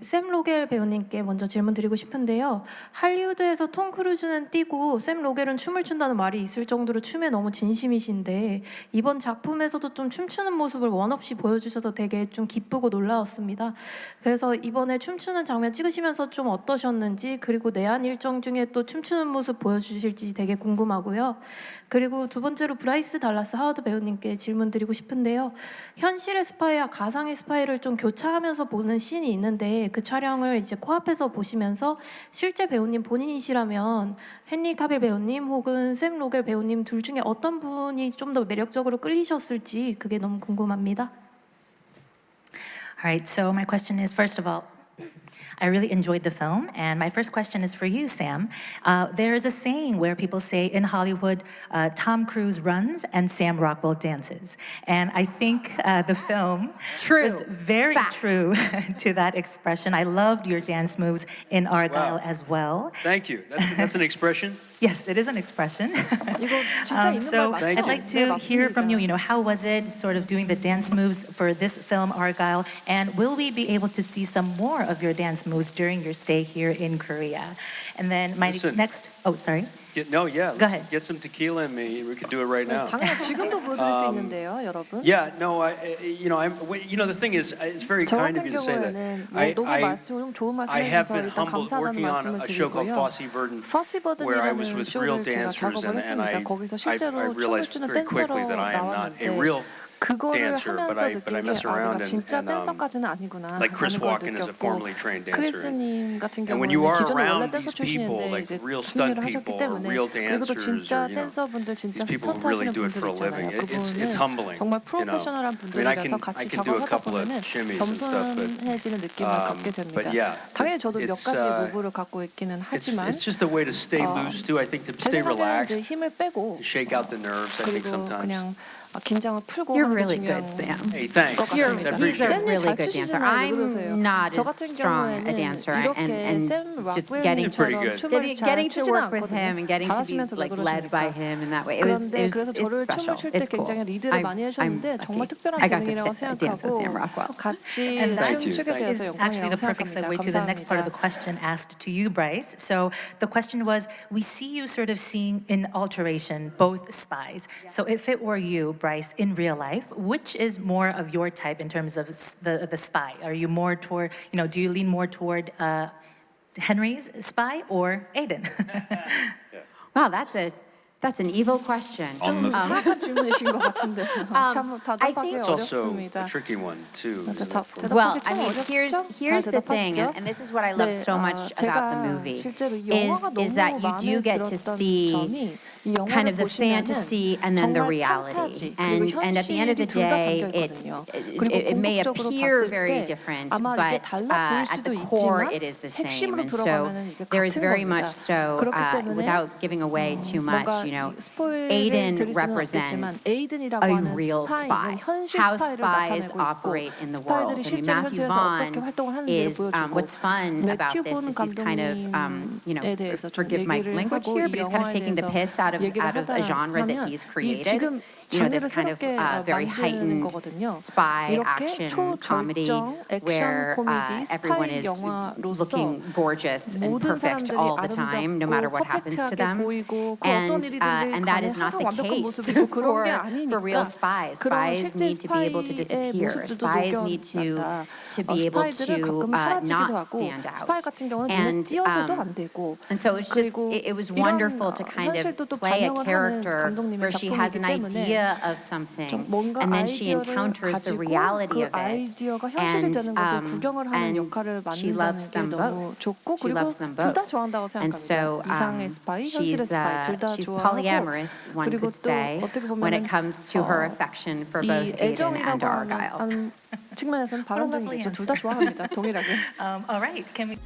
샘 로겔 배우님께 먼저 질문 드리고 싶은데요. 할리우드에서 톰 크루즈는 뛰고 샘 로겔은 춤을 춘다는 말이 있을 정도로 춤에 너무 진심이신데 이번 작품에서도 좀 춤추는 모습을 원없이 보여주셔서 되게 좀 기쁘고 놀라웠습니다. 그래서 이번에 춤추는 장면 찍으시면서 좀 어떠셨는지, 그리고 내한 일정 중에 또 춤추는 모습 보여주실지 되게 궁금하고요. 그리고 두 번째로 브라이스 달라스 하워드 배우님께 질문 드리고 싶은데요. 현실의 스파이와 가상의 스파이를 좀 교차하면서 보는 씬이 있는데 그 촬영을 이제 코앞에서 보시면서 실제 배우님 본인이시라면 헨리 카빌 배우님 혹은 샘 로겔 배우님 둘 중에 어떤 분이 좀 더 매력적으로 끌리셨을지 그게 너무 궁금합니다. Alright, so my question is, first of all, I really enjoyed the film, and my first question is for you, Sam. There is a saying where people say in Hollywood, Tom Cruise runs and Sam Rockwell dances. And I think the film was very true to that expression. I loved your dance moves in Argyle as well. Thank you. That's an expression? Yes, it is an expression. So I'd like to hear from you, how was it sort of doing the dance moves for this film, Argyle? And will we be able to see some more of your dance moves during your stay here in Korea? And then my next, sorry. Go ahead. Let's get some tequila in me. We could do it right now. 당연히 지금도 보여드릴 수 있는데요, 여러분. Yeah, no, the thing is, it's very kind of you to say that. I have been humbled working on a show called Fosse Verdon, where I was with real dancers, and I realized very quickly that I am not a real dancer, but I mess around and like Chris Walken is a formerly trained dancer. And when you are around these people, like real stunt people or real dancers, or these people who really do it for a living, it's humbling. 정말 프로페셔널한 I 분들이라서 같이 can do a 작업하다 couple of 보면은 shimmies and stuff, 겸손해지는 느낌을 갖게 됩니다. but yeah, 당연히 저도 몇 가지 무브를 갖고 있기는 하지만 it's just a way to stay loose too. I think to stay relaxed, 힘을 빼고 shake out the nerves. I think 그리고 sometimes. 그냥 긴장을 풀고 You're 하는 게 really 중요한 good, Sam. Hey, thanks. He's I appreciate a it. really good dancer. I'm not as strong a dancer, and just getting to work with him and getting to be like led by him in that way, it's special. It's cool. I got to dance with Sam Rockwell. And that is actually the perfect segue to the next part of the question asked to you, Bryce. So the question was, we see you sort of seeing in alteration both spies. So if it were you, Bryce, in real life, which is more of your type in terms of the spy? Are you more toward, do you lean more toward Henry's spy or Aiden? Wow, that's an evil question. 사악한 질문이신 것 같은데 참 답답하기 It's also 어렵습니다. a tricky one too. Well, I mean, here's the thing, and this is what I love so much about the movie, is that you do get to see kind of the fantasy and then the reality. And at the end of the day, it may appear very different, but at the core, it is the same. And so there is very much so, without giving away too much, Aiden represents a real spy. How spies operate in the world. I mean, Matthew Vaughn is, what's fun about this is he's kind of, forgive my language here, but he's kind of taking the piss out of a genre that he's created. This kind of very heightened spy action comedy where everyone is looking gorgeous and perfect all the time, no matter what happens to them. And that is not the case for real spies. Spies need to be able to disappear. Spies need to be able to not stand out. And so it was wonderful to kind of play a character where she has an idea of something, and then she encounters the reality of it, and she loves them both. She loves them both, and so she's polyamorous, one could say, when it comes to her affection for both Aiden and Argyle. 측면에서는 바람둥이겠죠. 둘 다 좋아합니다. 동일하게. All right, can we...